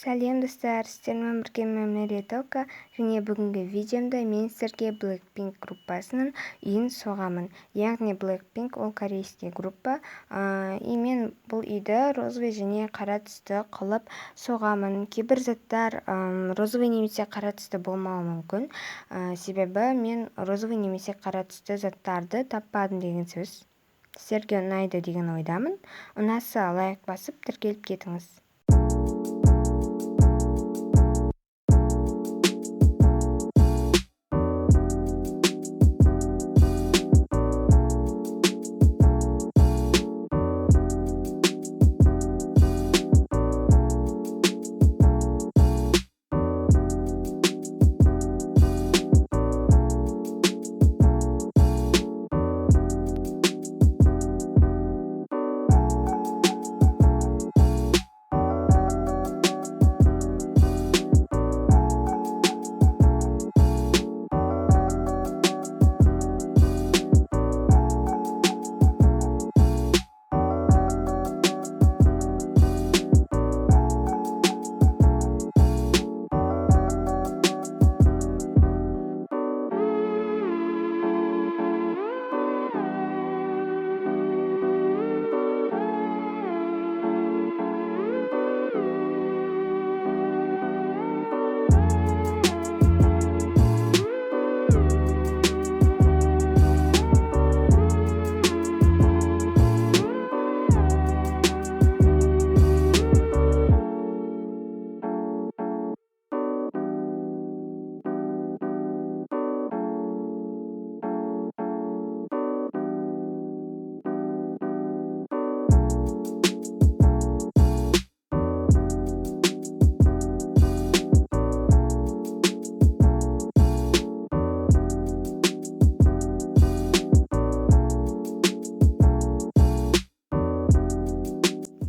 Сәлем достар, сіздермен бірге Мәмәре Тока, және бүгінгі видеомда мен сіздерге Blackpink группасының үйін соғамын. Яғни Blackpink ол корейский группа, и мен бұл үйді розовый және қара түсті қылып соғамын. Кейбір заттар розовый немесе қара түсті болмауы мүмкін, себебі мен розовый немесе қара түсті заттарды таппадым деген сөз. Сіздерге ұнайды деген ойдамын. Ұнаса лайк басып тіркеліп кетіңіз.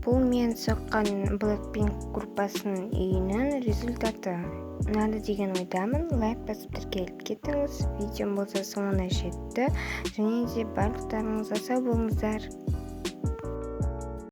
Бұл мен соққан Blackpink группасының үйінің результаты. Ұнады деген ойдамын. Лайк басып тіркеліп кетіңіз. Видеом болса соңына жетті. Және де барлықтарыңызға сау болыңыздар.